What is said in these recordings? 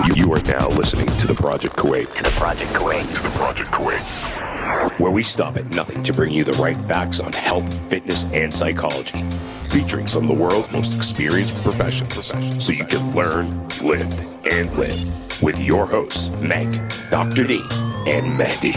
You are now listening to the Project Coed. Where we stop at nothing to bring you the right facts on health, fitness, and psychology. Featuring some of the world's most experienced professionals so you can learn, lift, and live. With your hosts, Meg, Dr. D, and Mehdi.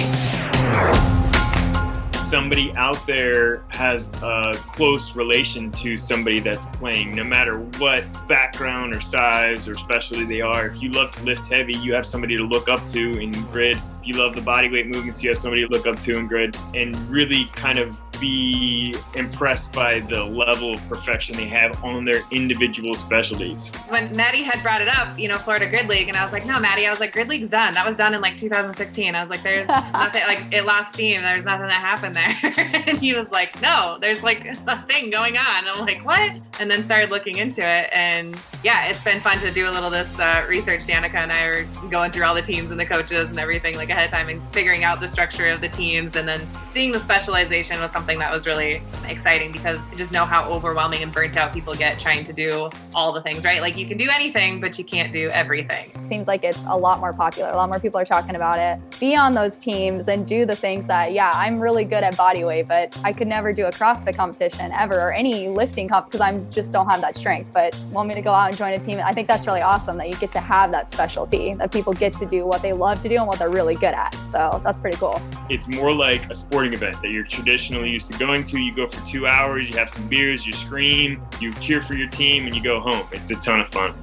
Somebody out there has a close relation to somebody that's playing, no matter what background or size or specialty they are. If you love to lift heavy, you have somebody to look up to in grid. If you love the bodyweight movements, you have somebody to look up to in grid, and really kind of be impressed by the level of perfection they have on their individual specialties. When Maddie had brought it up, Florida Grid League, and I was like, no, Maddie, Grid League's done. That was done in 2016. I was like, there's nothing, it lost steam. There's nothing that happened there. And he was like, no, there's a thing going on. And I'm like, what? And then started looking into it. And yeah, it's been fun to do a little this research. Danica and I are going through all the teams and the coaches and everything ahead of time and figuring out the structure of the teams. And then seeing the specialization was something that was really exciting because you just know how overwhelming and burnt out people get trying to do all the things, right? You can do anything, but you can't do everything. Seems like it's a lot more popular. A lot more people are talking about it. Be on those teams and do the things that, I'm really good at body weight, but I could never do a CrossFit competition ever or any lifting comp because I just don't have that strength. But want me to go out and join a team? I think that's really awesome that you get to have that specialty, that people get to do what they love to do and what they're really good at. So that's pretty cool. It's more like a sporting event that you're traditionally used to going to. You go for 2 hours, you have some beers, you scream, you cheer for your team, and you go home. It's a ton of fun.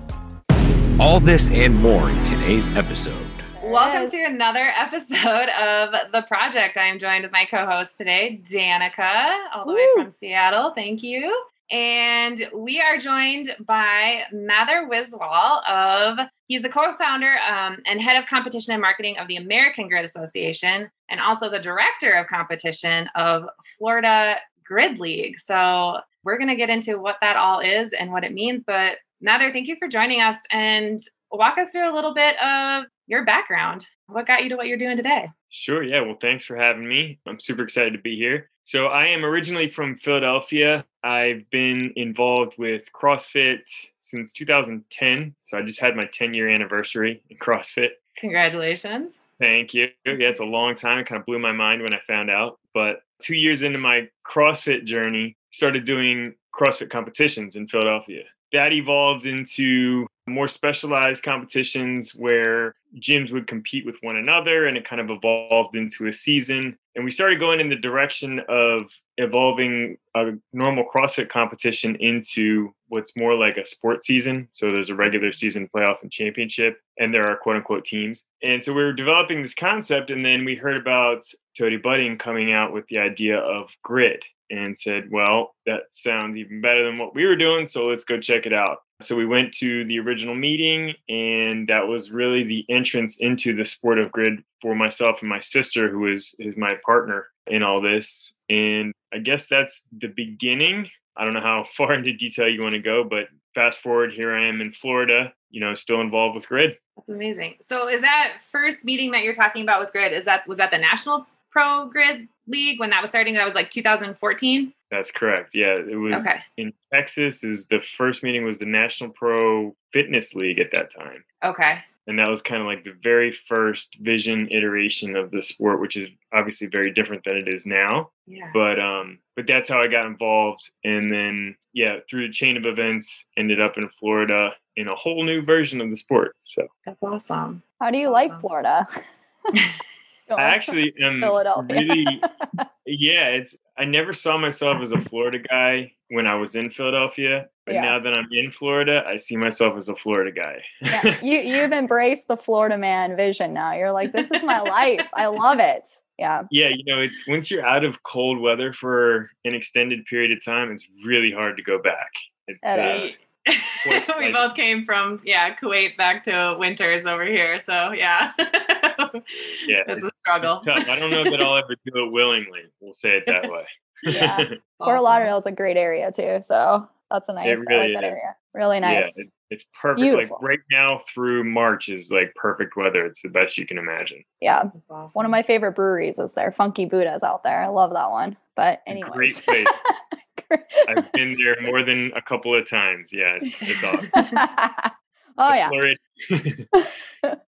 All this and more in today's episode. Welcome to another episode of The Project. I am joined with my co-host today, Danica, all the way from Seattle. Thank you. And we are joined by Mather Wiswall he's the co-founder and head of competition and marketing of the American Grid Association and also the director of competition of Florida Grid League. So we're going to get into what that all is and what it means. But Mather, thank you for joining us and walk us through a little bit of your background. What got you to what you're doing today? Sure. Yeah. Well, thanks for having me. I'm super excited to be here. So I am originally from Philadelphia. I've been involved with CrossFit since 2010. So I just had my 10-year anniversary in CrossFit. Congratulations. Thank you. Yeah, it's a long time. It kind of blew my mind when I found out. But 2 years into my CrossFit journey, started doing CrossFit competitions in Philadelphia. That evolved into more specialized competitions where gyms would compete with one another, and it kind of evolved into a season. And we started going in the direction of evolving a normal CrossFit competition into what's more like a sports season. So there's a regular season, playoff, and championship, and there are quote unquote teams. And so we were developing this concept, and then we heard about Tony Budding coming out with the idea of grid and said, well, that sounds even better than what we were doing, so let's go check it out. So we went to the original meeting, and that was really the entrance into the sport of grid for myself and my sister, who is my partner in all this. And I guess that's the beginning. I don't know how far into detail you want to go, but fast forward, here I am in Florida, still involved with grid. That's amazing. So is that first meeting that you're talking about with grid, was that the National Pro Grid League when that was starting? That was 2014? That's correct. Yeah, it was in Texas. The first meeting was the National Pro Fitness League at that time. Okay. And that was kind of like the very first vision iteration of the sport, which is obviously very different than it is now. Yeah. But that's how I got involved. And then, through the chain of events, ended up in Florida in a whole new version of the sport. So that's awesome. How do you like Florida? I actually am really, I never saw myself as a Florida guy when I was in Philadelphia, but now that I'm in Florida, I see myself as a Florida guy. You've embraced the Florida man vision now. You're like, this is my life. I love it. Yeah. Yeah. It's once you're out of cold weather for an extended period of time, it's really hard to go back. We both came from Kuwait back to winters over here, so it's a struggle. Tough. I don't know that I'll ever do it willingly. We'll say it that way. Yeah, Fort Lauderdale is a great area too, so that's a nice. It really I like that area. Really nice. Yeah, it's perfect. Beautiful. Like right now through March is like perfect weather. It's the best you can imagine. Yeah, awesome. One of my favorite breweries is there. Funky Buddha's out there. I love that one. But anyway, great place. I've been there more than a couple of times. Yeah, it's awesome. Oh yeah. Fluid.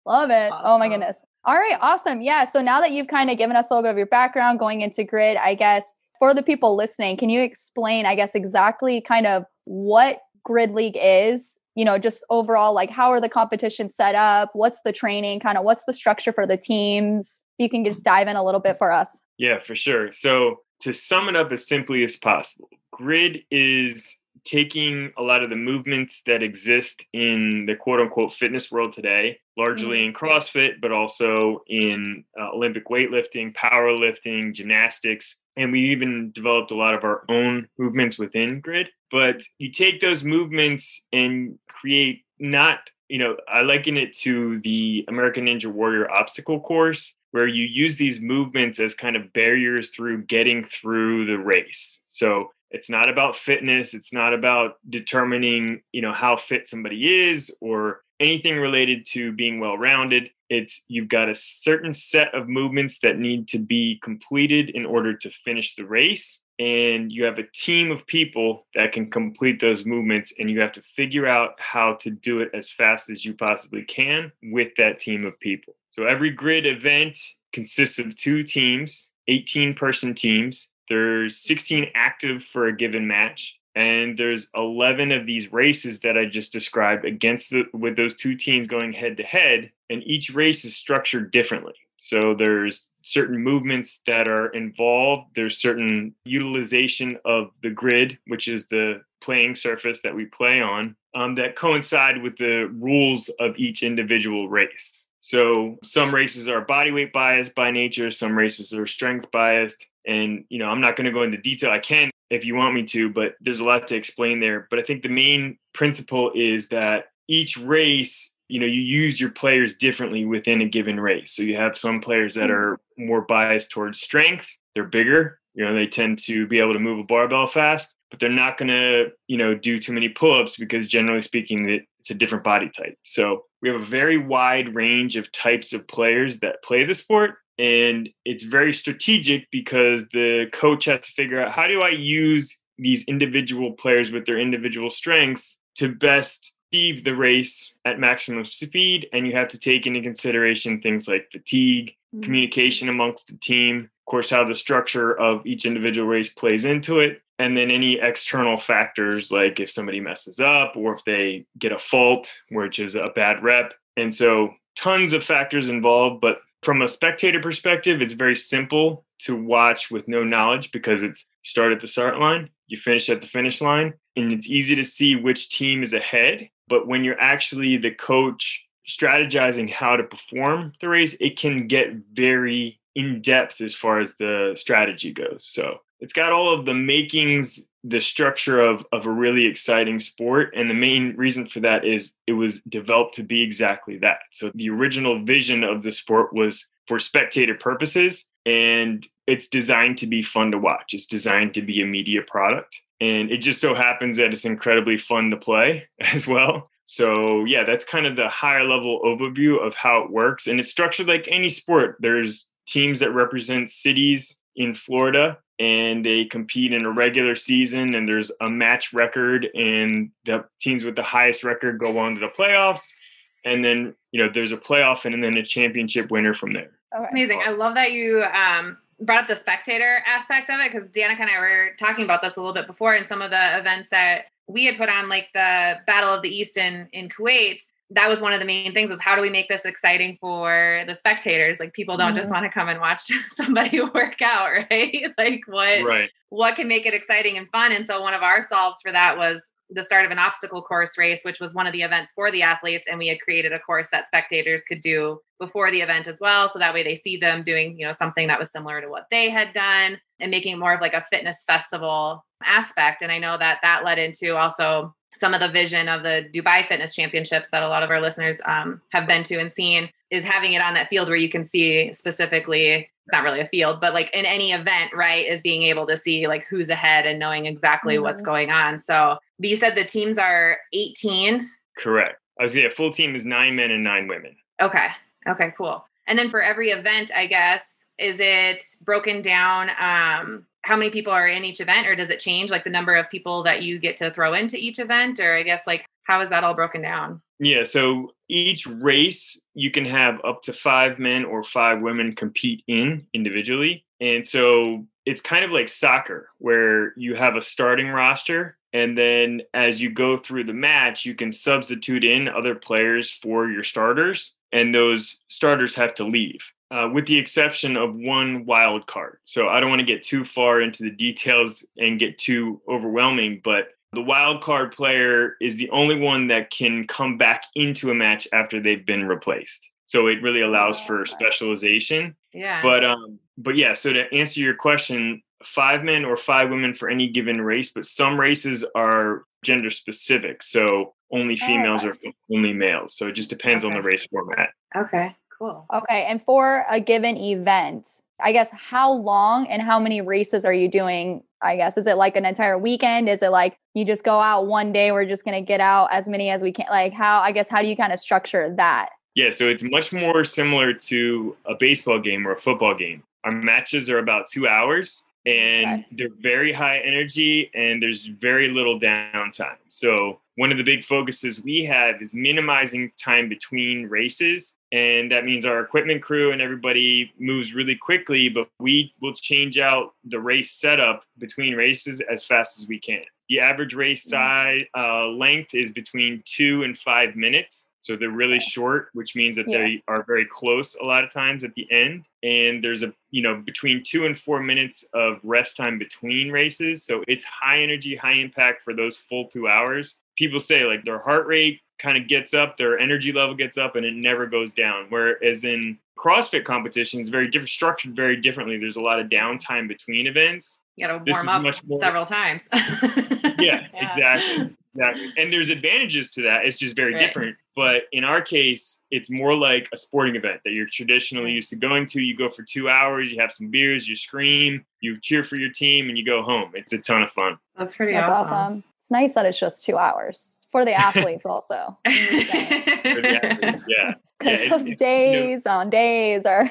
Love it. Awesome. Oh my goodness. All right. Awesome. Yeah. So now that you've kind of given us a little bit of your background going into grid, I guess for the people listening, can you explain, I guess, exactly kind of what Grid League is? Just overall, like how are the competitions set up? What's the training? Kind of what's the structure for the teams? You can just dive in a little bit for us. Yeah, for sure. So to sum it up as simply as possible, grid is taking a lot of the movements that exist in the quote unquote fitness world today, largely in CrossFit, but also in Olympic weightlifting, powerlifting, gymnastics. And we even developed a lot of our own movements within grid. But you take those movements and create I liken it to the American Ninja Warrior obstacle course, where you use these movements as kind of barriers through getting through the race. So it's not about fitness. It's not about determining, how fit somebody is or anything related to being well-rounded. It's you've got a certain set of movements that need to be completed in order to finish the race. And you have a team of people that can complete those movements, and you have to figure out how to do it as fast as you possibly can with that team of people. So every grid event consists of 2 teams, 18-person teams. There's 16 active for a given match. And there's 11 of these races that I just described with those 2 teams going head to head. And each race is structured differently. So there's certain movements that are involved. There's certain utilization of the grid, which is the playing surface that we play on, that coincide with the rules of each individual race. So some races are bodyweight biased by nature. Some races are strength biased. And, I'm not going to go into detail. I can if you want me to, but there's a lot to explain there. But I think the main principle is that each race, you use your players differently within a given race. So you have some players that are more biased towards strength. They're bigger. They tend to be able to move a barbell fast, but they're not going to, do too many pull-ups because generally speaking, it's a different body type. So we have a very wide range of types of players that play the sport. And it's very strategic because the coach has to figure out, how do I use these individual players with their individual strengths to best achieve the race at maximum speed? And you have to take into consideration things like fatigue, communication amongst the team, of course, how the structure of each individual race plays into it, and then any external factors like if somebody messes up or if they get a fault, which is a bad rep. And so tons of factors involved, but from a spectator perspective, it's very simple to watch with no knowledge because it's you start at the start line, you finish at the finish line, and it's easy to see which team is ahead. But when you're actually the coach strategizing how to perform the race, it can get very in-depth as far as the strategy goes. So it's got all of the makings, the structure of a really exciting sport. And the main reason for that is it was developed to be exactly that. So the original vision of the sport was for spectator purposes, and it's designed to be fun to watch. It's designed to be a media product. And it just so happens that it's incredibly fun to play as well. So yeah, that's kind of the higher level overview of how it works. And it's structured like any sport. There's teams that represent cities in Florida, and they compete in a regular season, and there's a match record, and the teams with the highest record go on to the playoffs. And then, there's a playoff and then a championship winner from there. Okay. Amazing. I love that you brought up the spectator aspect of it, because Danica and I were talking about this a little bit before in some of the events that we had put on, like the Battle of the East in Kuwait. That was one of the main things, is how do we make this exciting for the spectators? Like, people don't just want to come and watch somebody work out, right? Like what can make it exciting and fun? And so one of our solves for that was the start of an obstacle course race, which was one of the events for the athletes. And we had created a course that spectators could do before the event as well. So that way they see them doing, something that was similar to what they had done, and making more of like a fitness festival aspect. And I know that led into also some of the vision of the Dubai Fitness Championships that a lot of our listeners have been to and seen, is having it on that field where you can see specifically, it's not really a field, but like in any event, right, is being able to see like who's ahead and knowing exactly what's going on. So, but you said the teams are 18? Correct. I was a full team is 9 men and 9 women. Okay, cool. And then for every event, I guess, is it broken down how many people are in each event, or does it change, like the number of people that you get to throw into each event? Or I guess, like, how is that all broken down? Yeah, so each race you can have up to 5 men or 5 women compete in individually. And so it's kind of like soccer where you have a starting roster, and then as you go through the match, you can substitute in other players for your starters, and those starters have to leave. With the exception of one wild card. So I don't want to get too far into the details and get too overwhelming, but the wild card player is the only one that can come back into a match after they've been replaced. So it really allows for specialization. Yeah. But yeah, so to answer your question, 5 men or 5 women for any given race, but some races are gender specific. So only females or only males. So it just depends on the race format. Okay, cool. Okay. And for a given event, I guess, how long and how many races are you doing? I guess, is it like an entire weekend? Is it like you just go out one day, we're just going to get out as many as we can? Like how do you kind of structure that? Yeah, so it's much more similar to a baseball game or a football game. Our matches are about 2 hours, and they're very high energy, and there's very little downtime. So one of the big focuses we have is minimizing time between races. And that means our equipment crew and everybody moves really quickly, but we will change out the race setup between races as fast as we can. The average race size length is between 2 and 5 minutes. So they're really short, which means that they are very close a lot of times at the end. And there's between 2 and 4 minutes of rest time between races. So it's high energy, high impact for those full 2 hours. People say like their heart rate kind of gets up, their energy level gets up, and it never goes down. Whereas in CrossFit competitions, very different, structured very differently. There's a lot of downtime between events. You got to warm up several times. Yeah, exactly. And there's advantages to that. It's just very different. But in our case, it's more like a sporting event that you're traditionally used to going to. You go for 2 hours, you have some beers, you scream, you cheer for your team, and you go home. It's a ton of fun. That's pretty awesome. It's nice that it's just 2 hours for the athletes also. For the athletes, yeah. Because those days on days are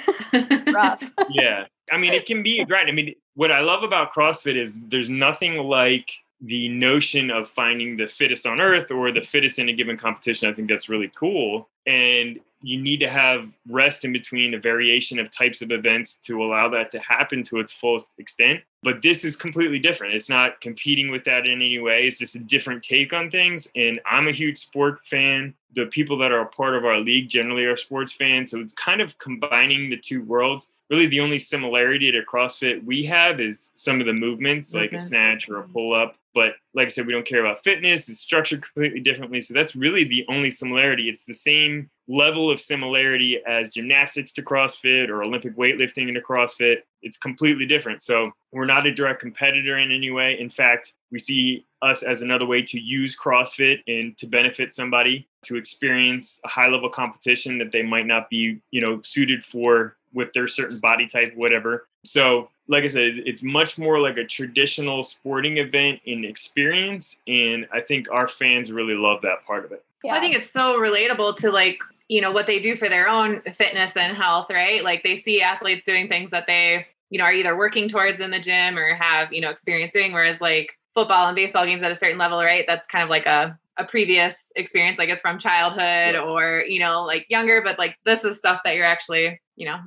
rough. Yeah. I mean, it can be a grind. I mean, what I love about CrossFit is there's nothing like the notion of finding the fittest on earth or the fittest in a given competition. I think that's really cool. And you need to have rest in between a variation of types of events to allow that to happen to its fullest extent. But this is completely different. It's not competing with that in any way. It's just a different take on things. And I'm a huge sport fan. The people that are a part of our league generally are sports fans. So it's kind of combining the two worlds. Really, the only similarity to CrossFit we have is some of the movements, like a snatch or a pull-up. But like I said, we don't care about fitness. It's structured completely differently. So that's really the only similarity. It's the same level of similarity as gymnastics to CrossFit or Olympic weightlifting into CrossFit. It's completely different. So we're not a direct competitor in any way. In fact, we see us as another way to use CrossFit and to benefit somebody to experience a high-level competition that they might not be, suited for with their certain body type, whatever. So like I said, it's much more like a traditional sporting event in experience. And I think our fans really love that part of it. Yeah. I think it's so relatable to what they do for their own fitness and health, right? Like they see athletes doing things that they, are either working towards in the gym or have, experience doing. Whereas like football and baseball games at a certain level, right? That's kind of like a previous experience, like it's from childhood or, like younger, but like this is stuff that you're actually,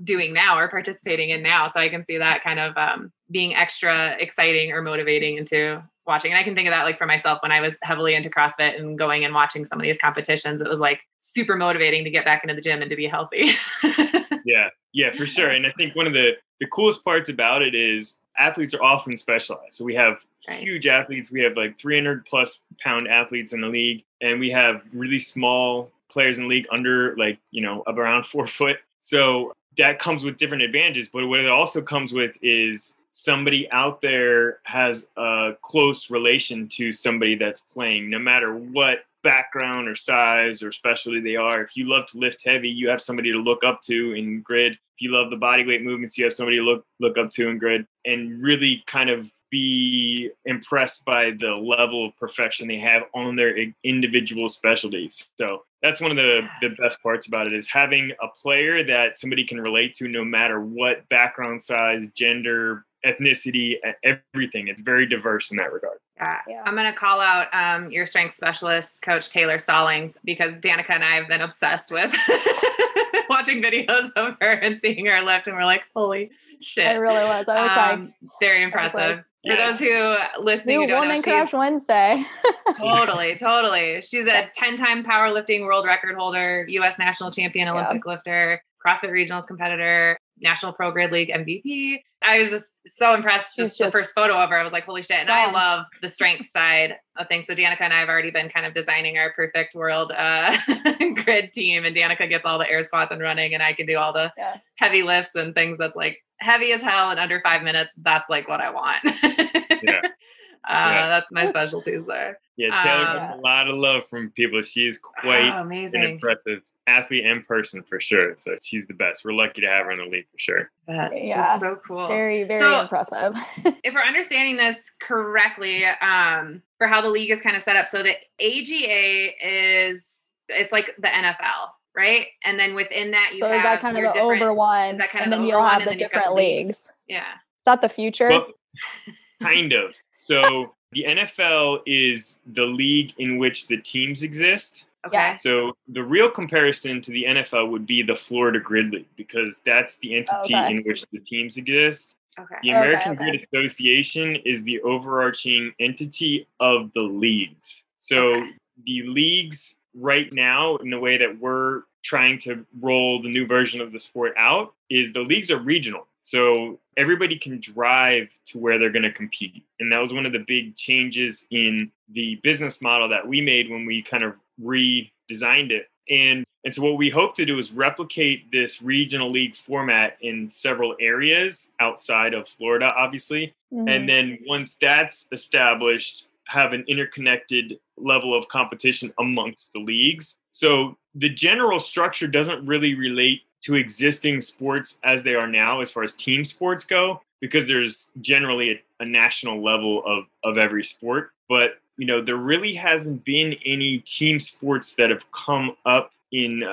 doing now or participating in now. So I can see that kind of being extra exciting or motivating into watching. And I can think of that like for myself when I was heavily into CrossFit and going and watching some of these competitions, it was like super motivating to get back into the gym and to be healthy. Yeah, for sure. And I think one of the coolest parts about it is athletes are often specialized. So we have huge athletes. We have like 300 plus pound athletes in the league. And we have really small players in the league under around 4 foot. So that comes with different advantages. But what it also comes with is somebody out there has a close relation to somebody that's playing, no matter what background or size or specialty they are. If you love to lift heavy, you have somebody to look up to in grid. If you love the body weight movements, you have somebody to look up to in grid, and really kind of be impressed by the level of perfection they have on their individual specialties. So that's one of the best parts about it, is having a player that somebody can relate to no matter what background, size, gender, ethnicity, everything. It's very diverse in that regard. Yeah. I'm going to call out your strength specialist, Coach Taylor Stallings, because Danica and I have been obsessed with watching videos of her and seeing her lift. And we're like, holy shit. It really was. I was like, very impressive. For those who listening, new who don't Woman know, Crush Wednesday. Totally. She's a 10-time powerlifting world record holder, U.S. national champion, Olympic lifter, CrossFit regionals competitor, National Pro Grid League MVP. I was just so impressed. Just the first photo of her, I was like, holy shit. And I love the strength side of things. So Danica and I have already been kind of designing our perfect world grid team. And Danica gets all the air squats and running, and I can do all the heavy lifts and things that's like heavy as hell in under 5 minutes. That's like what I want. That's my specialties there. Yeah, Taylor gets a lot of love from people. She is quite an impressive athlete and person for sure. So she's the best. We're lucky to have her in the league for sure. That's so cool. Very, very impressive. If we're understanding this correctly, for how the league is kind of set up, so the AGA it's like the NFL, right? And then within that, you have is that kind of the over one? Is that kind of and then you'll have the different leagues. Yeah. Is that the future? Well, kind of. So the NFL is the league in which the teams exist. Okay. So the real comparison to the NFL would be the Florida Grid League, because that's the entity in which the teams exist. Okay. The American Grid Association is the overarching entity of the leagues. So the leagues right now, in the way that we're trying to roll the new version of the sport out, is the leagues are regional. So everybody can drive to where they're going to compete. And that was one of the big changes in the business model that we made when we kind of redesigned it. And so what we hope to do is replicate this regional league format in several areas outside of Florida, obviously. Mm-hmm. And then once that's established, have an interconnected level of competition amongst the leagues. So the general structure doesn't really relate to existing sports as they are now as far as team sports go, because there's generally a national level of every sport. But, there really hasn't been any team sports that have come up in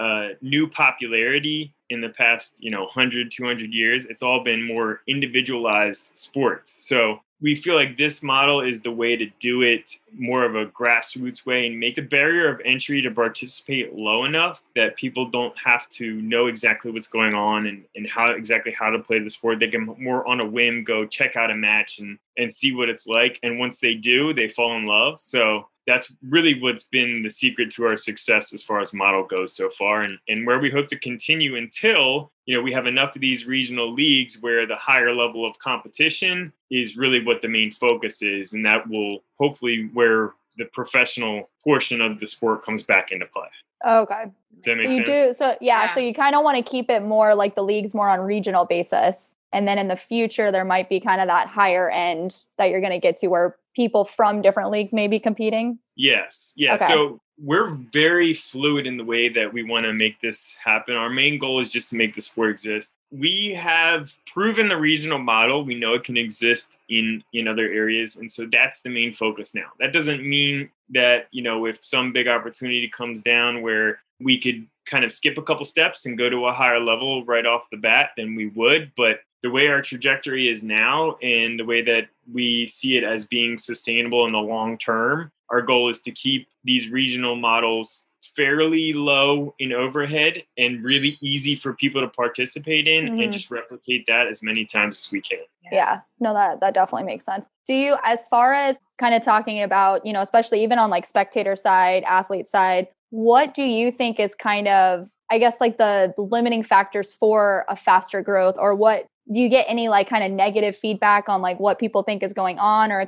new popularity in the past, 100, 200 years. It's all been more individualized sports. So we feel like this model is the way to do it, more of a grassroots way, and make the barrier of entry to participate low enough that people don't have to know exactly what's going on and how to play the sport. They can more on a whim go check out a match and see what it's like. And once they do, they fall in love. So that's really what's been the secret to our success as far as model goes so far, and where we hope to continue until, we have enough of these regional leagues where the higher level of competition is really what the main focus is. And that will hopefully where the professional portion of the sport comes back into play. Okay. Does that make sense? So you kind of want to keep it more like the leagues more on regional basis. And then in the future, there might be kind of that higher end that you're going to get to where people from different leagues may be competing. Yes. Yeah. Okay. So we're very fluid in the way that we want to make this happen. Our main goal is just to make the sport exist. We have proven the regional model. We know it can exist in other areas. And so that's the main focus now. That doesn't mean that, if some big opportunity comes down where we could kind of skip a couple steps and go to a higher level right off the bat, then we would. But the way our trajectory is now and the way that we see it as being sustainable in the long term, our goal is to keep these regional models fairly low in overhead and really easy for people to participate in, and just replicate that as many times as we can. Yeah, no, that definitely makes sense. Do you, as far as kind of talking about, especially even on like spectator side, athlete side, what do you think is kind of, I guess, like the limiting factors for a faster growth, or what do you get any like kind of negative feedback on like what people think is going on, or,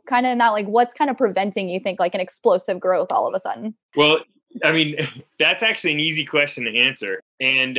kind of not like what's kind of preventing you think like an explosive growth all of a sudden? Well, I mean, that's actually an easy question to answer. And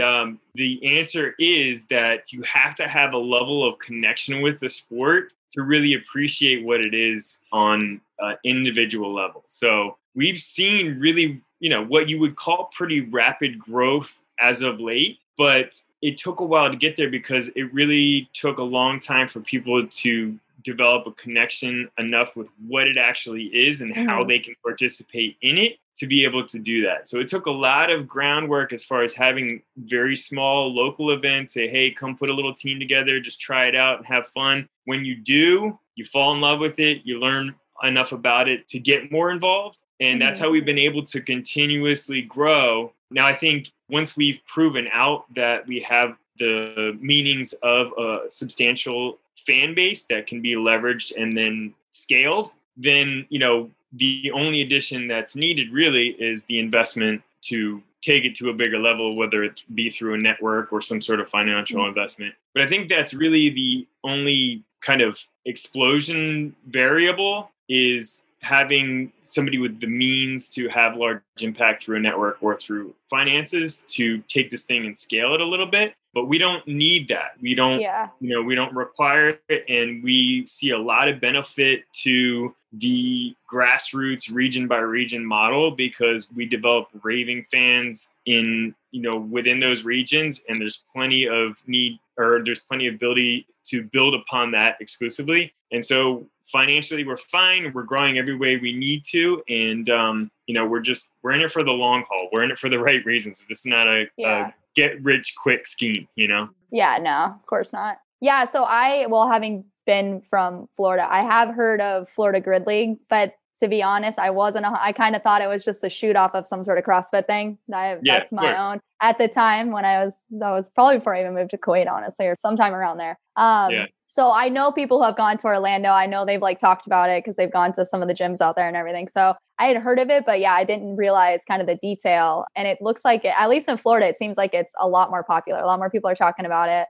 the answer is that you have to have a level of connection with the sport to really appreciate what it is on an individual level. So we've seen really, what you would call pretty rapid growth as of late, but it took a while to get there because it really took a long time for people to develop a connection enough with what it actually is and how they can participate in it to be able to do that. So it took a lot of groundwork as far as having very small local events, say, hey, come put a little team together, just try it out and have fun. When you do, you fall in love with it, you learn enough about it to get more involved. And that's how we've been able to continuously grow. Now, I think once we've proven out that we have the meanings of a substantial fan base that can be leveraged and then scaled, then, the only addition that's needed really is the investment to take it to a bigger level, whether it be through a network or some sort of financial investment. But I think that's really the only kind of explosion variable, is having somebody with the means to have large impact through a network or through finances to take this thing and scale it a little bit. But we don't need that. We don't, we don't require it. And we see a lot of benefit to the grassroots region by region model, because we develop raving fans in, within those regions. And there's plenty of need, or there's plenty of ability to build upon that exclusively. And so financially, we're fine. We're growing every way we need to. And, we're in it for the long haul. We're in it for the right reasons. This is not a get rich quick scheme, Yeah, no, of course not. Yeah. So having been from Florida, I have heard of Florida Grid League, but to be honest, I kind of thought it was just a shoot off of some sort of CrossFit thing. That's my own at the time when that was probably before I even moved to Kuwait, honestly, or sometime around there. So I know people who have gone to Orlando. I know they've talked about it because they've gone to some of the gyms out there and everything. So I had heard of it, but I didn't realize kind of the detail. And it looks like at least in Florida, it seems like it's a lot more popular. A lot more people are talking about it,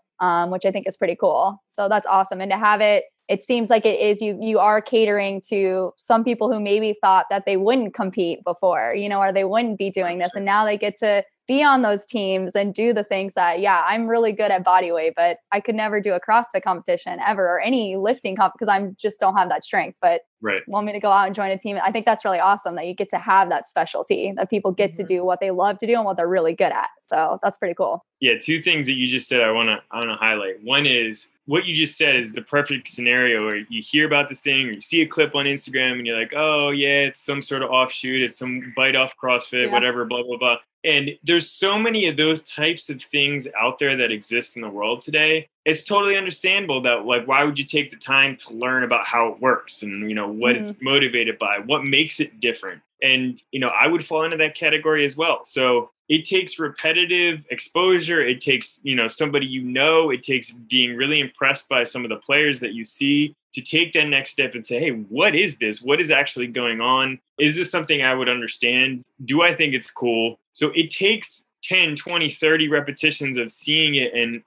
which I think is pretty cool. So that's awesome. And to have it seems like it is, you are catering to some people who maybe thought that they wouldn't compete before, or they wouldn't be doing this. And now they get to be on those teams and do the things that, I'm really good at body weight, but I could never do a CrossFit competition ever, or any lifting comp, because I just don't have that strength, but want me to go out and join a team. I think that's really awesome that you get to have that specialty, that people get to do what they love to do and what they're really good at. So that's pretty cool. Yeah. Two things that you just said I want to highlight. One is, what you just said is the perfect scenario where you hear about this thing, or you see a clip on Instagram and you're like, oh yeah, it's some sort of offshoot, it's some bite off CrossFit, whatever, blah, blah, blah. And there's so many of those types of things out there that exist in the world today. It's totally understandable that, why would you take the time to learn about how it works and, what it's motivated by, what makes it different? And, I would fall into that category as well. So it takes repetitive exposure. It takes, somebody, it takes being really impressed by some of the players that you see to take that next step and say, hey, what is this? What is actually going on? Is this something I would understand? Do I think it's cool? So it takes 10, 20, 30 repetitions of seeing it and,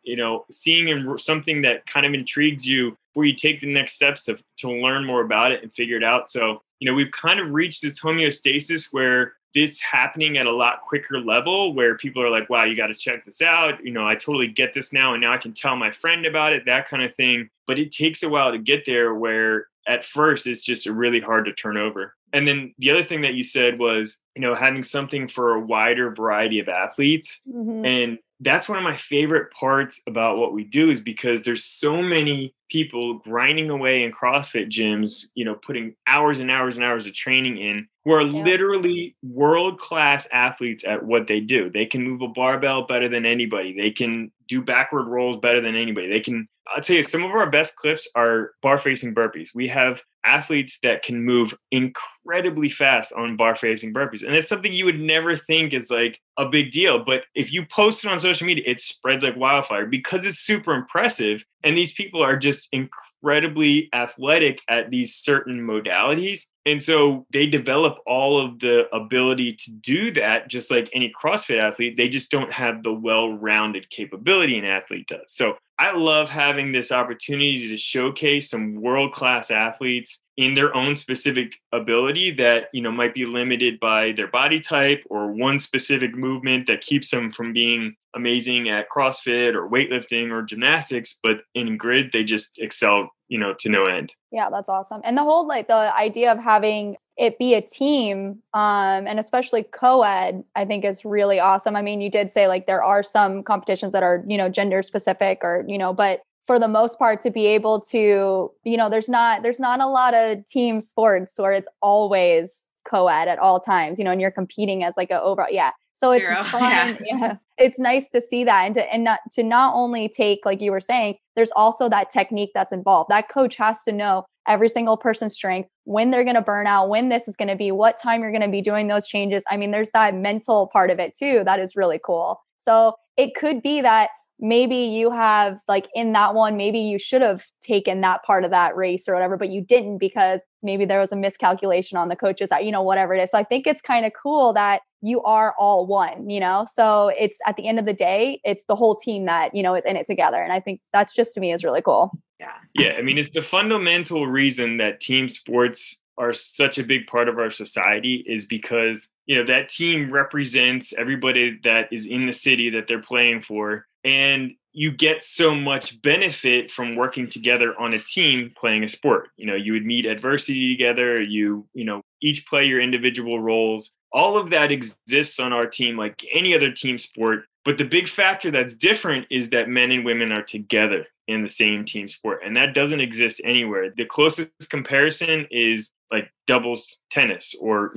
seeing something that kind of intrigues you, where you take the next steps to learn more about it and figure it out. So, we've kind of reached this homeostasis where this happening at a lot quicker level, where people are like, wow, you got to check this out. I totally get this now. And now I can tell my friend about it, that kind of thing. But it takes a while to get there, where at first it's just really hard to turn over. And then the other thing that you said was, having something for a wider variety of athletes. And that's one of my favorite parts about what we do, is because there's so many people grinding away in CrossFit gyms, putting hours and hours and hours of training in, who are literally world-class athletes at what they do. They can move a barbell better than anybody. They can do backward rolls better than anybody. I'll tell you, some of our best clips are bar-facing burpees. We have athletes that can move incredibly fast on bar-facing burpees. And it's something you would never think is a big deal. But if you post it on social media, it spreads like wildfire because it's super impressive. And these people are just incredibly athletic at these certain modalities. And so they develop all of the ability to do that, just like any CrossFit athlete. They just don't have the well-rounded capability an athlete does. So I love having this opportunity to showcase some world-class athletes in their own specific ability that, might be limited by their body type or one specific movement that keeps them from being amazing at CrossFit or weightlifting or gymnastics. But in grid, they just excel, to no end. Yeah, that's awesome. And the whole, the idea of having it be a team, and especially co-ed, I think is really awesome. I mean, you did say there are some competitions that are, gender specific or, but for the most part, to be able to, there's not a lot of team sports where it's always co-ed at all times, and you're competing as like a overall. Yeah. So it's fun. Yeah. It's nice to see that and not only take, like you were saying, there's also that technique that's involved. That coach has to know every single person's strength, when they're going to burn out, when this is going to be, what time you're going to be doing those changes. I mean, there's that mental part of it too. That is really cool. So it could be that maybe you have like in that one, maybe you should have taken that part of that race or whatever, but you didn't because maybe there was a miscalculation on the coach's side, whatever it is. So I think it's kind of cool that you are all one, so it's at the end of the day, it's the whole team that, is in it together. And I think that's just, to me, is really cool. Yeah. Yeah. I mean, it's the fundamental reason that team sports are such a big part of our society is because, that team represents everybody that is in the city that they're playing for. And you get so much benefit from working together on a team playing a sport. You would meet adversity together, each play your individual roles. All of that exists on our team like any other team sport. But the big factor that's different is that men and women are together in the same team sport. And that doesn't exist anywhere. The closest comparison is like doubles tennis or,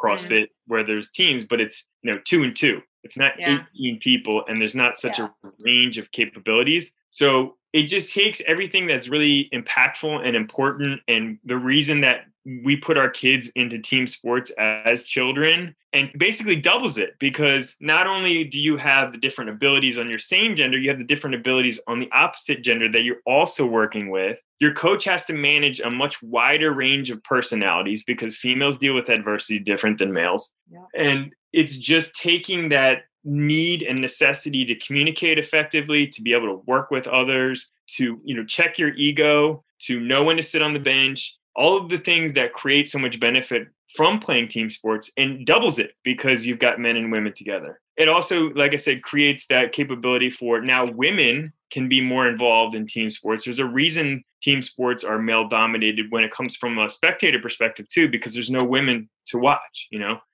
CrossFit where there's teams, but it's, 2 and 2. It's not 18 people and there's not such a range of capabilities. So it just takes everything that's really impactful and important. And the reason that we put our kids into team sports as children and basically doubles it, because not only do you have the different abilities on your same gender, you have the different abilities on the opposite gender that you're also working with. Your coach has to manage a much wider range of personalities because females deal with adversity different than males. Yeah. And it's just taking that need and necessity to communicate effectively, to be able to work with others, to, check your ego, to know when to sit on the bench, all of the things that create so much benefit from playing team sports, and doubles it because you've got men and women together. It also, like I said, creates that capability for now women can be more involved in team sports. There's a reason team sports are male dominated when it comes from a spectator perspective too, because there's no women to watch.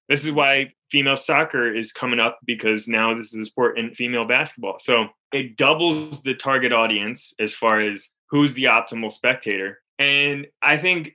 This is why female soccer is coming up, because now this is a sport in female basketball. So it doubles the target audience as far as who's the optimal spectator. And I think,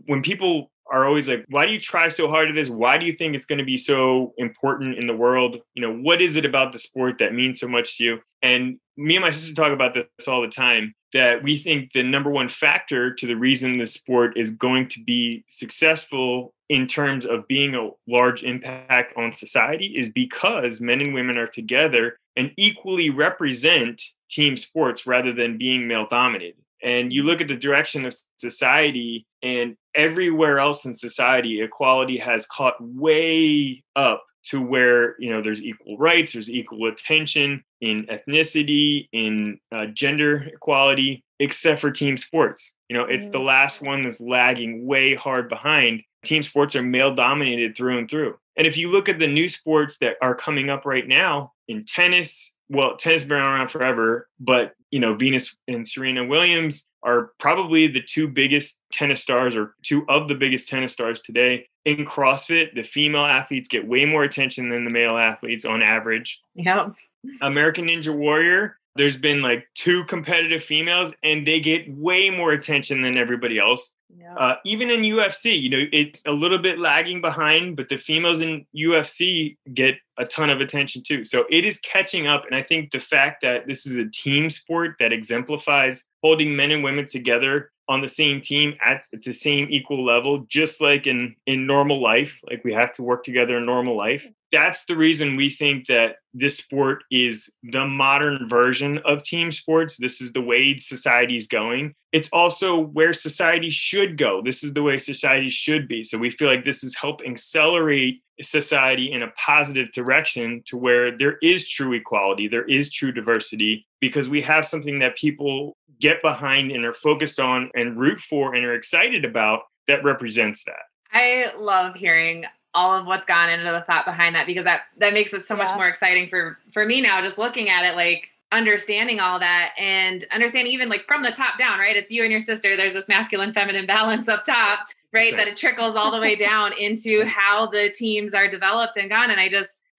when people are always like, why do you try so hard at this? Why do you think it's going to be so important in the world? What is it about the sport that means so much to you? And me and my sister talk about this all the time, that we think the number one factor to the reason the sport is going to be successful in terms of being a large impact on society is because men and women are together and equally represent team sports rather than being male dominated. And you look at the direction of society, and everywhere else in society, equality has caught way up to where, there's equal rights, there's equal attention in ethnicity, in gender equality, except for team sports. It's the last one that's lagging way hard behind. Team sports are male dominated through and through. And if you look at the new sports that are coming up right now in tennis, tennis has been around forever, but, Venus and Serena Williams are probably the two biggest tennis stars, or two of the biggest tennis stars today. In CrossFit, the female athletes get way more attention than the male athletes on average. Yep. American Ninja Warrior, there's been like 2 competitive females and they get way more attention than everybody else. Yep. Even in UFC, it's a little bit lagging behind, but the females in UFC get a ton of attention too. So it is catching up. And I think the fact that this is a team sport that exemplifies holding men and women together on the same team at the same equal level, just like in normal life, like we have to work together in normal life. That's the reason we think that this sport is the modern version of team sports. This is the way society is going. It's also where society should go. This is the way society should be. So we feel like this is helping accelerate society in a positive direction to where there is true equality, there is true diversity, because we have something that people get behind and are focused on and root for and are excited about that represents that. I love hearing all of what's gone into the thought behind that, because that makes it so much more exciting for me now, just looking at it, like understanding all that and understanding even like from the top down, right? It's you and your sister. There's this masculine, feminine balance up top, right? Sure. That it trickles all the way down into how the teams are developed and gone. And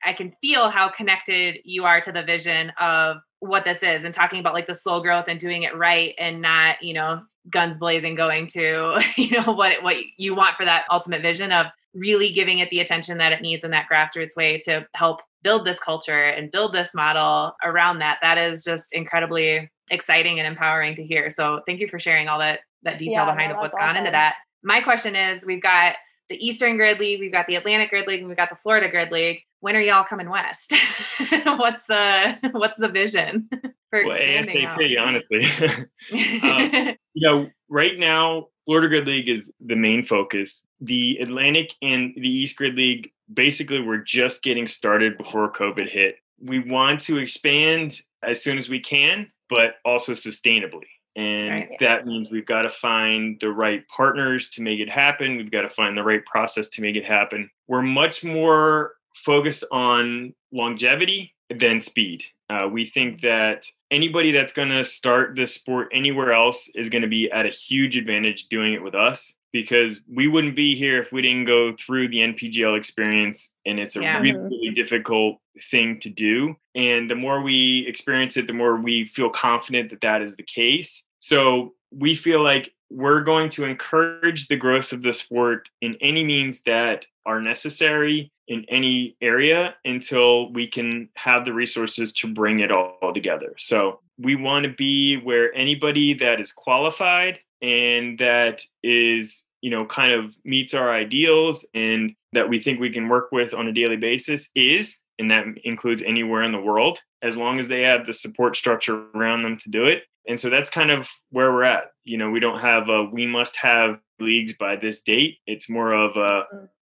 I can feel how connected you are to the vision of what this is, and talking about like the slow growth and doing it right, and not, guns blazing going to, what you want for that ultimate vision of really giving it the attention that it needs in that grassroots way to help build this culture and build this model around that. That is just incredibly exciting and empowering to hear. So thank you for sharing all that detail behind of what's gone into that. My question is, we've got the Eastern Grid League, we've got the Atlantic Grid League, and we've got the Florida Grid League. When are y'all coming west? What's the vision for expanding out? ASAP, honestly. Right now, Florida Grid League is the main focus. The Atlantic and the East Grid League, basically, we're just getting started before COVID hit. We want to expand as soon as we can, but also sustainably. And that means we've got to find the right partners to make it happen. We've got to find the right process to make it happen. We're much more focused on longevity than speed. We think that anybody that's going to start this sport anywhere else is going to be at a huge advantage doing it with us, because we wouldn't be here if we didn't go through the NPGL experience. And it's a really, really difficult thing to do. And the more we experience it, the more we feel confident that that is the case. So we feel like we're going to encourage the growth of the sport in any means that are necessary in any area until we can have the resources to bring it all together. So we want to be where anybody that is qualified and that is, kind of meets our ideals and that we think we can work with on a daily basis is, and that includes anywhere in the world, as long as they have the support structure around them to do it. And so that's kind of where we're at. We don't have we must have leagues by this date. It's more of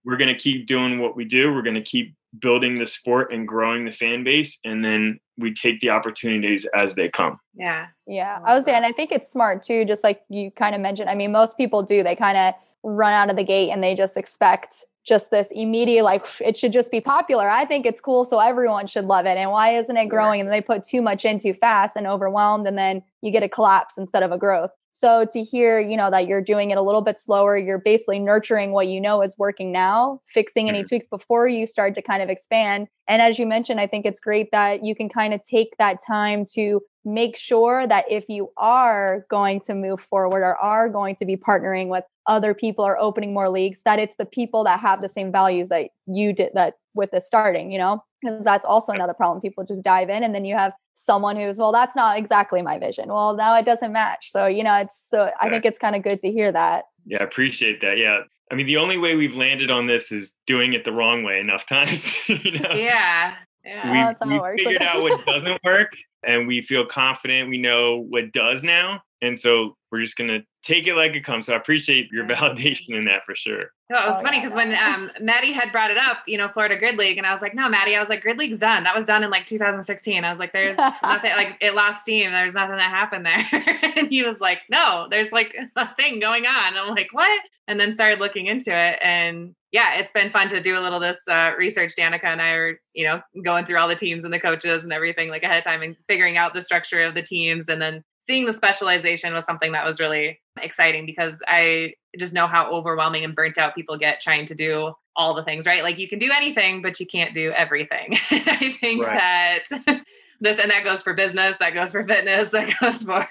we're going to keep doing what we do. We're going to keep building the sport and growing the fan base. And then we take the opportunities as they come. Yeah. Yeah. I was saying, and I think it's smart too, just like you kind of mentioned. I mean, most people do, they kind of run out of the gate and they just expect just this immediate, like, it should just be popular. I think it's cool, so everyone should love it. And why isn't it growing? And they put too much in too fast and overwhelmed, and then you get a collapse instead of a growth. So to hear, that you're doing it a little bit slower, you're basically nurturing what is working now, fixing any tweaks before you start to kind of expand. And as you mentioned, I think it's great that you can kind of take that time to make sure that if you are going to move forward or are going to be partnering with other people or opening more leagues, that it's the people that have the same values that you did that with the starting, because that's also another problem. People just dive in and then you have someone who's, well, that's not exactly my vision. Well, now it doesn't match. So, I think it's kind of good to hear that. Yeah, I appreciate that. Yeah. I mean, the only way we've landed on this is doing it the wrong way enough times. Yeah. We figured out what doesn't work, and we feel confident we know what does now. And so we're just going to take it like it comes. So I appreciate your validation in that for sure. No, it was funny because when Maddie had brought it up, Florida Grid League, and I was like, no, Maddie, I was like, Grid League's done. That was done in like 2016. I was like, there's nothing, like it lost steam. There's nothing that happened there. And he was like, no, there's like a thing going on. And I'm like, what? And then started looking into it. And yeah, it's been fun to do a little this research. Danica and I are, going through all the teams and the coaches and everything like ahead of time and figuring out the structure of the teams. And then seeing the specialization was something that was really exciting because I just know how overwhelming and burnt out people get trying to do all the things, right? Like you can do anything, but you can't do everything. I think that and that goes for business, that goes for fitness, that goes for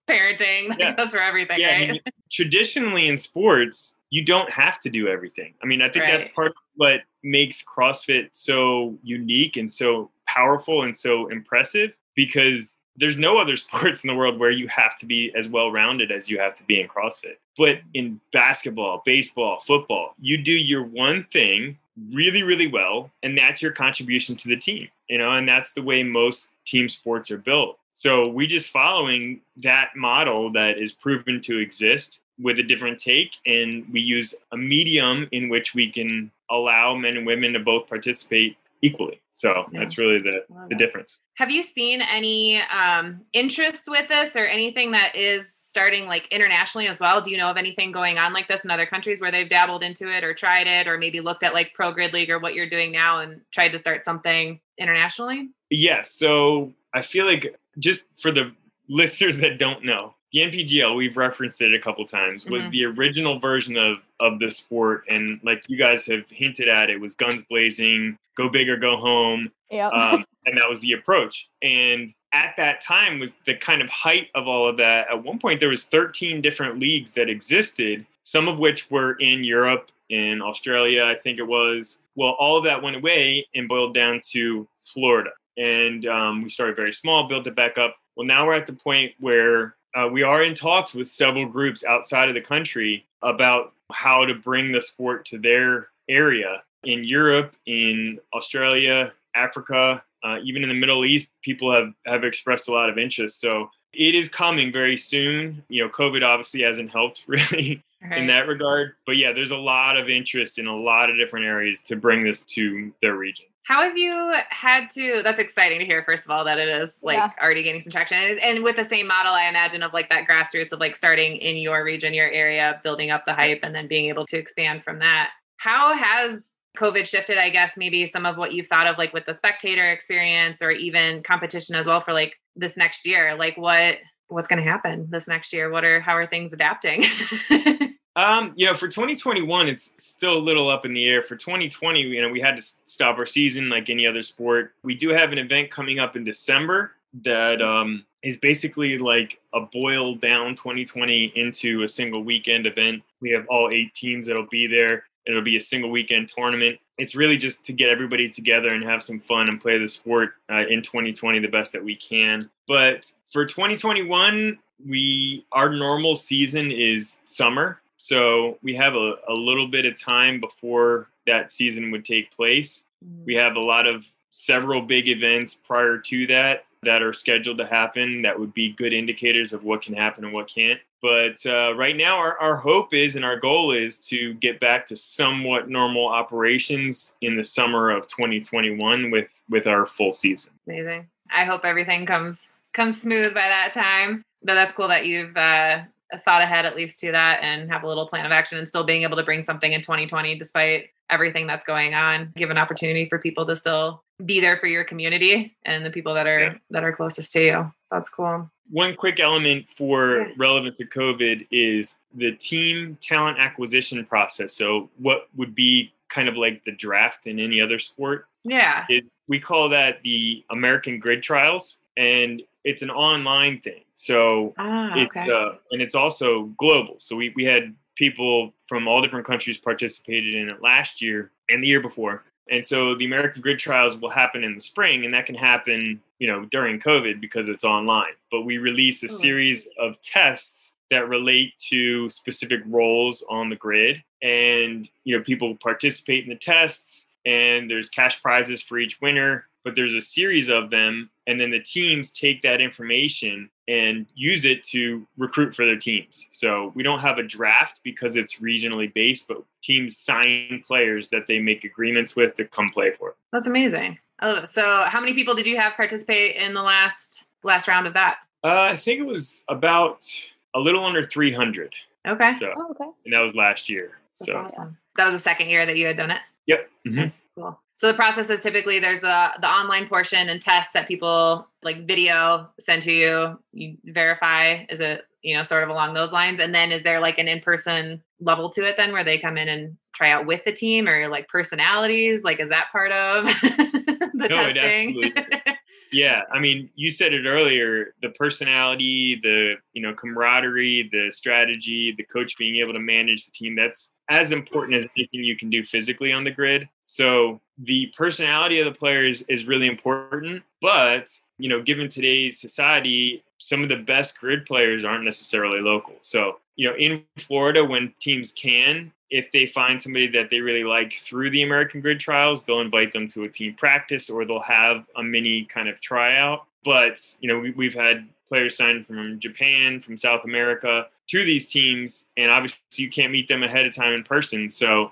parenting, that goes for everything, right? I mean, traditionally in sports, you don't have to do everything. I mean, I think that's part of what makes CrossFit so unique and so powerful and so impressive, because there's no other sports in the world where you have to be as well-rounded as you have to be in CrossFit. But in basketball, baseball, football, you do your one thing really, really well, and that's your contribution to the team, and that's the way most team sports are built. So we just following that model that is proven to exist with a different take, and we use a medium in which we can allow men and women to both participate equally. So that's really the difference. Have you seen any interest with this or anything that is starting like internationally as well? Do you know of anything going on like this in other countries where they've dabbled into it or tried it or maybe looked at like Pro Grid League or what you're doing now and tried to start something internationally? Yes. So I feel like, just for the listeners that don't know, the NPGL, we've referenced it a couple times, was the original version of the sport. And like you guys have hinted at, it was guns blazing, go big or go home. Yep. And that was the approach. And at that time, with the kind of height of all of that, at one point there was 13 different leagues that existed, some of which were in Europe, in Australia, I think it was. Well, all of that went away and boiled down to Florida. And we started very small, built it back up. Well, now we're at the point where we are in talks with several groups outside of the country about how to bring the sport to their area. In Europe, in Australia, Africa, even in the Middle East, people have expressed a lot of interest. So it is coming very soon. You know, COVID obviously hasn't helped really in that regard. But yeah, there's a lot of interest in a lot of different areas to bring this to their region. How have you had to, that's exciting to hear, first of all, that it is like already gaining some traction. And with the same model, I imagine, of like that grassroots of like starting in your region, your area, building up the hype and then being able to expand from that. How has COVID shifted, I guess, maybe some of what you've thought of like with the spectator experience or even competition as well for like this next year? Like what's going to happen this next year? How are things adapting? For 2021, it's still a little up in the air. For 2020, we had to stop our season like any other sport. We do have an event coming up in December that is basically like a boiled down 2020 into a single weekend event. We have all 8 teams that'll be there. It'll be a single weekend tournament. It's really just to get everybody together and have some fun and play the sport in 2020 the best that we can. But for 2021, our normal season is summer. So we have a little bit of time before that season would take place. We have several big events prior to that are scheduled to happen that would be good indicators of what can happen and what can't. But right now, our hope is and our goal is to get back to somewhat normal operations in the summer of 2021 with our full season. Amazing. I hope everything comes smooth by that time. But that's cool that you've thought ahead at least to that and have a little plan of action and still being able to bring something in 2020 despite everything that's going on. Give an opportunity for people to still be there for your community and the people that are closest to you. That's cool. One quick element relevant to COVID is the team talent acquisition process. So what would be kind of like the draft in any other sport? Yeah. We call that the American Grid Trials, and it's an online thing. So and it's also global. So we had people from all different countries participated in it last year and the year before. And so the American Grid Trials will happen in the spring, and that can happen, during COVID because it's online. But we release a series of tests that relate to specific roles on the grid. And, people participate in the tests, and there's cash prizes for each winner. But there's a series of them, and then the teams take that information and use it to recruit for their teams. So we don't have a draft because it's regionally based, but teams sign players that they make agreements with to come play for. That's amazing. I love it. So how many people did you have participate in the last round of that? I think it was about a little under 300. Okay. So, and that was last year. That's awesome. That was the second year that you had done it? Yep. Mm-hmm. That's cool. So the process is typically there's the online portion and tests that people like video send to you. You verify, is it, sort of along those lines? And then is there like an in-person level to it then where they come in and try out with the team or like personalities? Like, is that part of the testing? It absolutely is. Yeah. I mean, you said it earlier, the personality, the, camaraderie, the strategy, the coach being able to manage the team, that's as important as anything you can do physically on the grid. So the personality of the players is really important, but, given today's society, some of the best grid players aren't necessarily local. So, in Florida, when teams can, if they find somebody that they really like through the American Grid Trials, they'll invite them to a team practice or they'll have a mini kind of tryout. But, we've had players signed from Japan, from South America to these teams. And obviously you can't meet them ahead of time in person. So,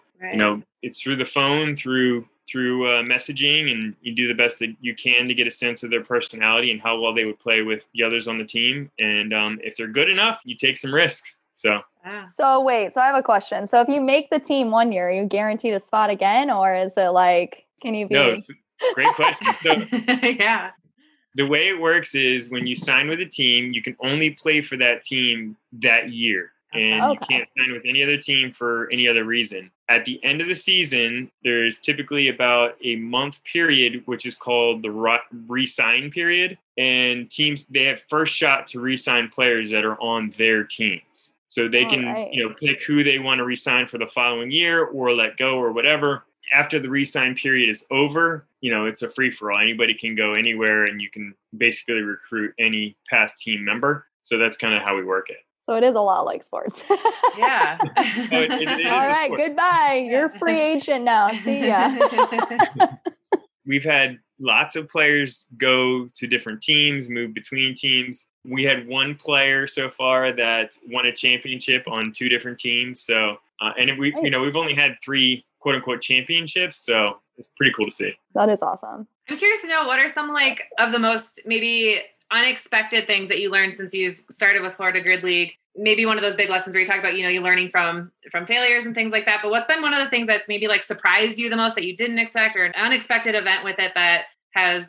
it's through the phone, through messaging, and you do the best that you can to get a sense of their personality and how well they would play with the others on the team. And if they're good enough, you take some risks. So wait, so I have a question. So if you make the team one year, are you guaranteed a spot again? Or is it like, can you be? No, it's a great question. So, yeah. The way it works is when you sign with a team, you can only play for that team that year. And you can't sign with any other team for any other reason. At the end of the season, there's typically about a month period, which is called the re-sign period. And teams, they have first shot to re-sign players that are on their teams. So they can, pick who they want to re-sign for the following year or let go or whatever. After the re-sign period is over, it's a free-for-all. Anybody can go anywhere, and you can basically recruit any past team member. So that's kind of how we work it. So it is a lot like sports. Yeah. All right, goodbye. You're a free agent now. See ya. We've had lots of players go to different teams, move between teams. We had one player so far that won a championship on 2 different teams. So, we've only had 3 quote unquote championships. So it's pretty cool to see. That is awesome. I'm curious to know, what are some of the most maybe unexpected things that you learned since you've started with Florida Grid League? Maybe one of those big lessons where you talk about, you're learning from failures and things like that. But what's been one of the things that's maybe surprised you the most that you didn't expect, or an unexpected event with it that has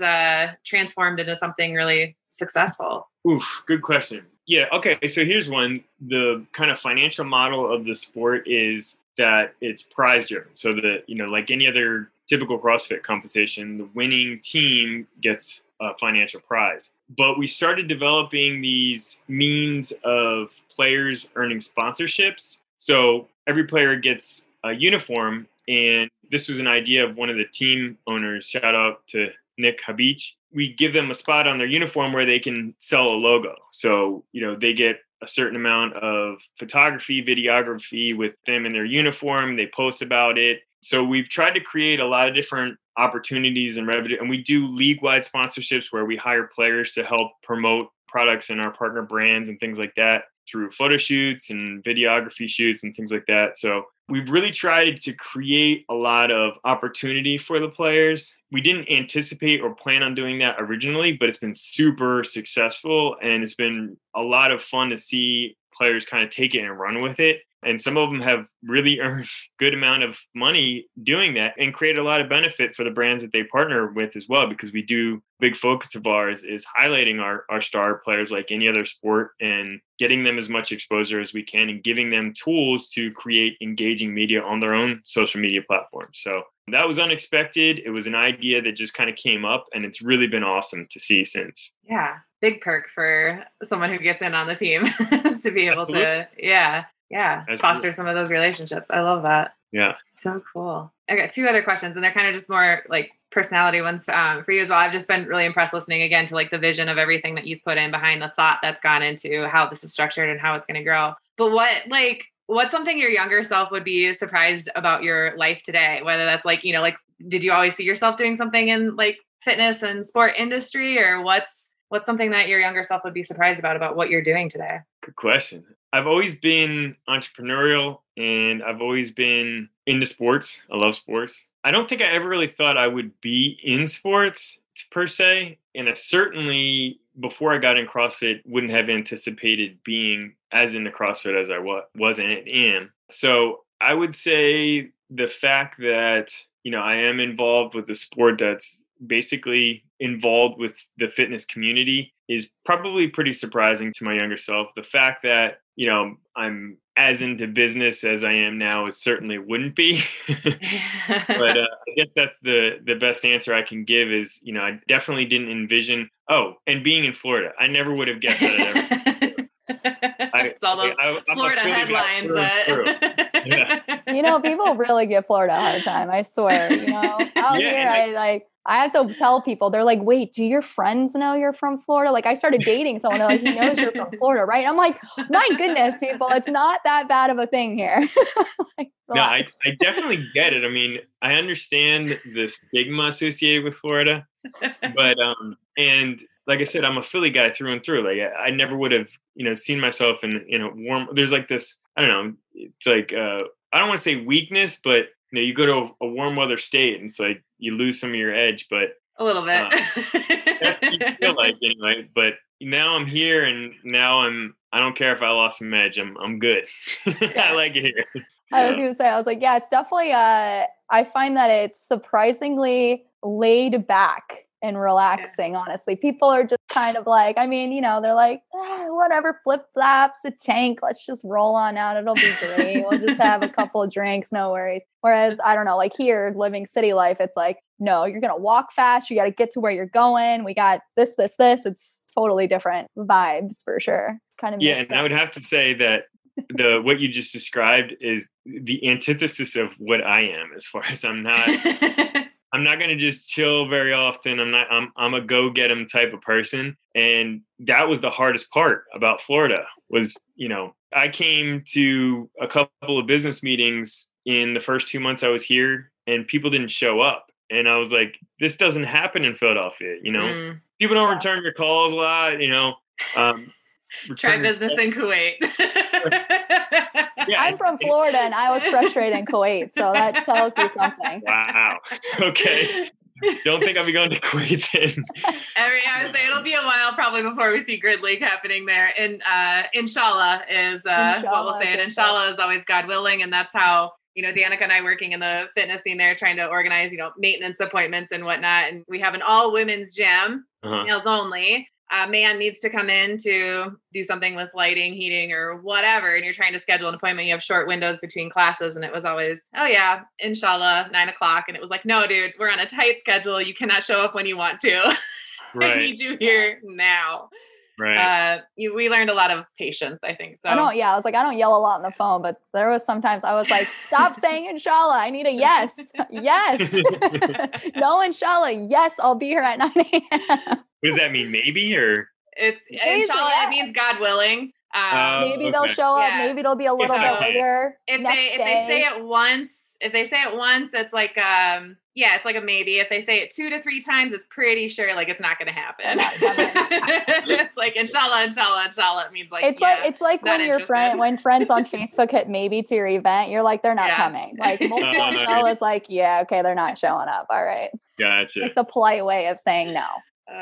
transformed into something really successful? Oof, good question. Yeah. Okay. So here's one. The kind of financial model of the sport is that it's prize driven. So that, like any other typical CrossFit competition, the winning team gets a financial prize. But we started developing these means of players earning sponsorships. So every player gets a uniform. And this was an idea of one of the team owners. Shout out to Nick Habich. We give them a spot on their uniform where they can sell a logo. So, they get a certain amount of photography, videography with them in their uniform. They post about it. So we've tried to create a lot of different opportunities and revenue. And we do league-wide sponsorships where we hire players to help promote products in our partner brands and things like that through photo shoots and videography shoots and things like that. So we've really tried to create a lot of opportunity for the players. We didn't anticipate or plan on doing that originally, but it's been super successful. And it's been a lot of fun to see players kind of take it and run with it. And some of them have really earned a good amount of money doing that and create a lot of benefit for the brands that they partner with as well, because we do, big focus of ours is highlighting our star players like any other sport and getting them as much exposure as we can and giving them tools to create engaging media on their own social media platforms. So that was unexpected. It was an idea that just kind of came up, and it's really been awesome to see since. Yeah. Big perk for someone who gets in on the team is to be able to, foster some of those relationships. I love that. Yeah. So cool. I got 2 other questions, and they're kind of just more personality ones for you as well. I've just been really impressed listening again to the vision of everything that you've put in behind the thought that's gone into how this is structured and how it's going to grow. But what's something your younger self would be surprised about your life today? Whether that's did you always see yourself doing something in fitness and sport industry, or what's something that your younger self would be surprised about what you're doing today? Good question. I've always been entrepreneurial, and I've always been into sports. I love sports. I don't think I ever really thought I would be in sports per se. And I certainly, before I got in CrossFit, wouldn't have anticipated being as into CrossFit as I was and am. So I would say the fact that, I am involved with a sport that's basically involved with the fitness community is probably pretty surprising to my younger self. The fact that, I'm as into business as I am now is certainly wouldn't be. But I guess that's the best answer I can give is, I definitely didn't envision, and being in Florida. I never would have guessed that ever. It's all those Florida headlines. People really give Florida a hard time. I swear. Out here, I have to tell people. They're like, "Wait, do your friends know you're from Florida?" I started dating someone. They're like, "He knows you're from Florida, right?" I'm like, "My goodness, people, it's not that bad of a thing here." No, I definitely get it. I mean, I understand the stigma associated with Florida, but and like I said, I'm a Philly guy through and through. I never would have, seen myself in a warm. There's this. I don't know. It's I don't want to say weakness, but you go to a warm weather state, and it's you lose some of your edge. But a little bit. That's what you feel like anyway. But now I'm here, and now I don't care if I lost some edge. I'm good. I like it here. I was going to say, it's definitely, I find that it's surprisingly laid back and relaxing, honestly. People are just kind of like, I mean, they're like, whatever, flip flaps, a tank, let's just roll on out. It'll be great. We'll just have a couple of drinks, no worries. Whereas, I don't know, like here, living city life, it's like, no, you're going to walk fast. You got to get to where you're going. We got this. It's totally different vibes for sure. Kind of. Yeah. And I would have to say that what you just described is the antithesis of what I am, as far as I'm not going to just chill very often. I'm a go get 'em type of person. And that was the hardest part about Florida was, I came to a couple of business meetings in the first 2 months I was here and people didn't show up. And I was like, this doesn't happen in Philadelphia. People don't return your calls a lot, Try business in Kuwait. Yeah, I'm from Florida and I was frustrated in Kuwait. So that tells you something. Wow. Okay. Don't think I'll be going to Kuwait then. I would say it'll be a while probably before we see Grid League happening there. And inshallah is what we'll say. And inshallah is always God willing. And that's how, Danica and I working in the fitness scene there, trying to organize, maintenance appointments and whatnot. And we have an all women's gym, males only. A man needs to come in to do something with lighting, heating, or whatever. And you're trying to schedule an appointment. You have short windows between classes. And it was always, oh yeah, inshallah, 9:00. And it was like, no, dude, we're on a tight schedule. You cannot show up when you want to. Right. I need you here now. Right. We learned a lot of patience, I think. So I was like, I don't yell a lot on the phone, but there was sometimes I was like, stop saying inshallah. I need a yes. Yes. No, inshallah. Yes, I'll be here at 9 a.m. What does that mean? Maybe, or? It's inshallah. It means God willing. Maybe they'll show up. Yeah. Maybe it'll be a little bit later. If they say it once, it's like it's like a maybe. If they say it 2 to 3 times, it's pretty sure like it's not going to happen. It's like inshallah. It means like it's like when friends on Facebook hit maybe to your event, you're like they're not coming. Like multiple inshallahs, like they're not showing up. All right, gotcha. Like the polite way of saying no.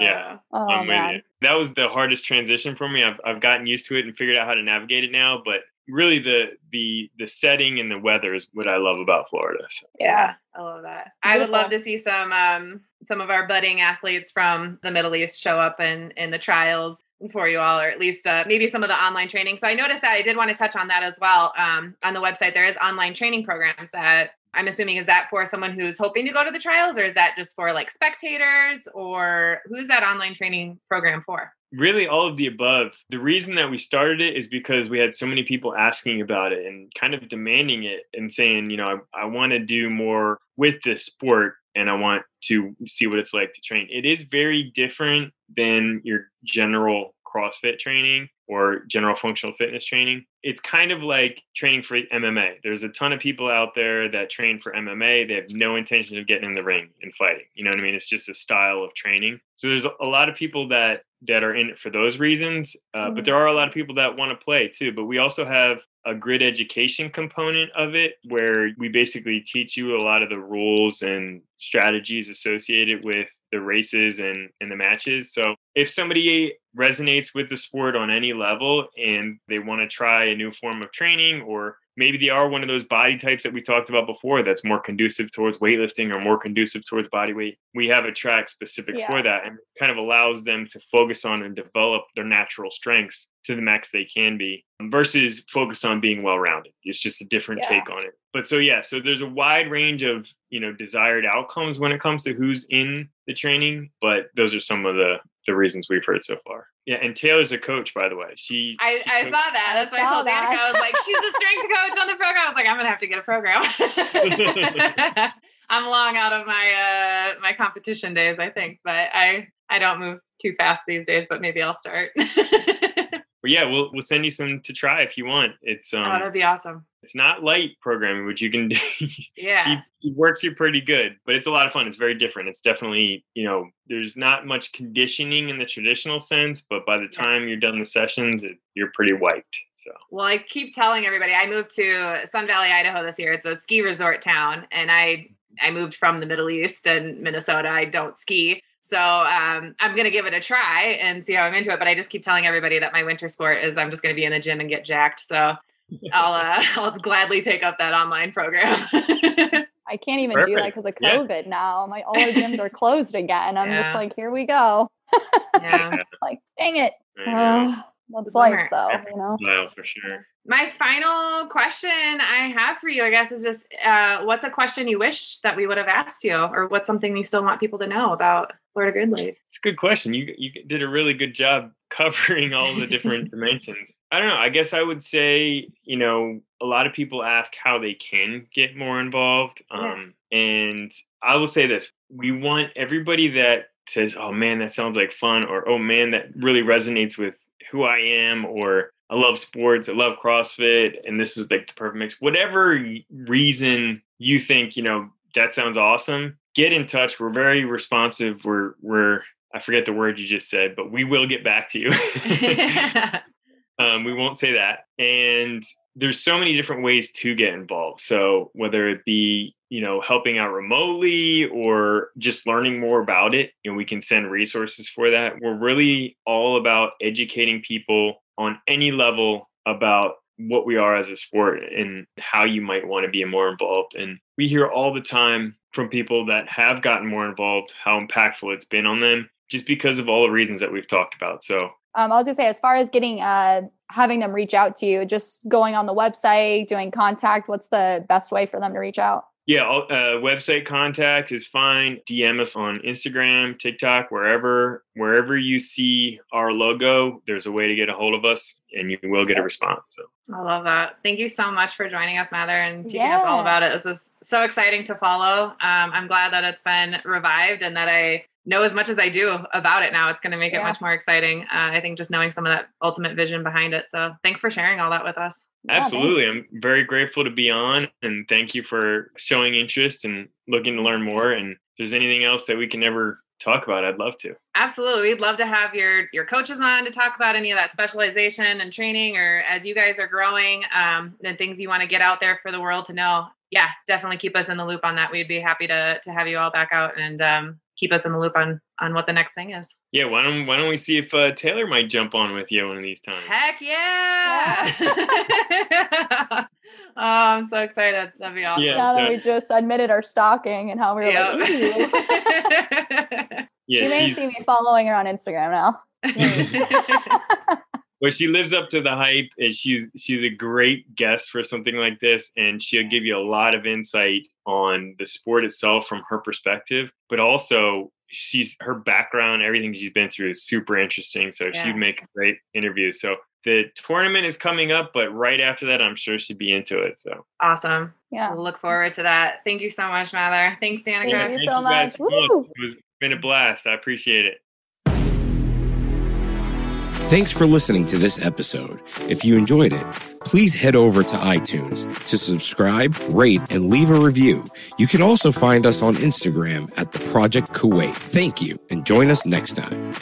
Yeah. Oh man, that was the hardest transition for me. I've gotten used to it and figured out how to navigate it now, but really the setting and the weather is what I love about Florida. So. Yeah, I love that. I would love to see some of our budding athletes from the Middle East show up in the trials for you all, or at least maybe some of the online training. So I noticed that I did want to touch on that as well. On the website, there is online training programs that I'm assuming, is that for someone who's hoping to go to the trials, or is that just for like spectators, or who's that online training program for? Really all of the above. The reason that we started it is because we had so many people asking about it and kind of demanding it and saying, I want to do more with this sport and I want to see what it's like to train. It is very different than your general CrossFit training or general functional fitness training. It's kind of like training for MMA. There's a ton of people out there that train for MMA. They have no intention of getting in the ring and fighting. You know what I mean? It's just a style of training. So there's a lot of people that are in it for those reasons. But there are a lot of people that want to play too. But we also have a grid education component of it where we basically teach you a lot of the rules and strategies associated with the races and the matches. So if somebody resonates with the sport on any level and they want to try a new form of training, or maybe they are one of those body types that we talked about before that's more conducive towards weightlifting or more conducive towards body weight, we have a track specific for that, and kind of allows them to focus on and develop their natural strengths to the max they can be versus focus on being well-rounded. It's just a different take on it. But so there's a wide range of, desired outcomes when it comes to who's in the training, but those are some of the reasons we've heard so far. Yeah, and Taylor's a coach, by the way. I saw that. That's why I told Danica. I was like, she's a strength coach on the program. I was like, I'm gonna have to get a program. I'm long out of my my competition days, I think, but I don't move too fast these days. But maybe I'll start. But yeah, we'll send you some to try if you want. It's that'd be awesome. It's not light programming, which you can do. Yeah, she works you pretty good, but it's a lot of fun. It's very different. It's definitely, there's not much conditioning in the traditional sense, but by the time you're done the sessions, you're pretty wiped. So. Well, I keep telling everybody I moved to Sun Valley, Idaho this year. It's a ski resort town, and I moved from the Middle East and Minnesota. I don't ski. So I'm going to give it a try and see how I'm into it. But I just keep telling everybody that my winter sport is I'm just going to be in the gym and get jacked. So I'll gladly take up that online program. I can't even do that because of COVID now. All our gyms are closed again. I'm just like, here we go. Like, dang it. That's life though, you know? No, for sure. My final question I have for you, I guess, is just what's a question you wish that we would have asked you, or what's something you still want people to know about Florida Grid League? It's a good question. You did a really good job covering all the different dimensions. I don't know. I guess I would say, you know, a lot of people ask how they can get more involved. And I will say this. We want everybody that says, oh man, that sounds like fun, or oh man, that really resonates with who I am, or I love sports, I love CrossFit, and this is like the perfect mix. Whatever reason you think, you know, that sounds awesome, get in touch. We're very responsive. We're I forget the word you just said, but we will get back to you. We won't say that. And there's so many different ways to get involved. So whether it be, you know, helping out remotely or just learning more about it, you know, we can send resources for that. We're really all about educating people on any level about what we are as a sport and how you might want to be more involved. And we hear all the time from people that have gotten more involved, how impactful it's been on them, just because of all the reasons that we've talked about. So I was gonna say, as far as getting, having them reach out to you, just going on the website, doing contact, what's the best way for them to reach out? Yeah, website contact is fine. DM us on Instagram, TikTok, wherever you see our logo, there's a way to get a hold of us and you will get a response. So I love that. Thank you so much for joining us, Mather, and teaching us all about it. This is so exciting to follow. I'm glad that it's been revived and that I know as much as I do about it now. It's going to make it much more exciting. I think just knowing some of that ultimate vision behind it. So thanks for sharing all that with us. Absolutely. I'm very grateful to be on, and thank you for showing interest and looking to learn more. And if there's anything else that we can ever talk about, I'd love to. Absolutely. We'd love to have your coaches on to talk about any of that specialization and training, or as you guys are growing, and things you want to get out there for the world to know. Yeah, definitely keep us in the loop on that. We'd be happy to have you all back out and keep us in the loop on what the next thing is. Yeah, why don't we see if Taylor might jump on with you one of these times? Heck yeah! Oh, I'm so excited. That'd be awesome. Yeah, now that we just admitted our stalking and how we were like, ooh. She may see me following her on Instagram now. Well, she lives up to the hype, and she's a great guest for something like this, and she'll give you a lot of insight on the sport itself from her perspective, but also her background, everything she's been through is super interesting. So she'd make a great interview. So the tournament is coming up, but right after that, I'm sure she'd be into it. So awesome. Yeah. We'll look forward to that. Thank you so much, Mather. Thanks, Danica. Thank you so much. It's been a blast. I appreciate it. Thanks for listening to this episode. If you enjoyed it, please head over to iTunes to subscribe, rate, and leave a review. You can also find us on Instagram at The Project Kuwait. Thank you, and join us next time.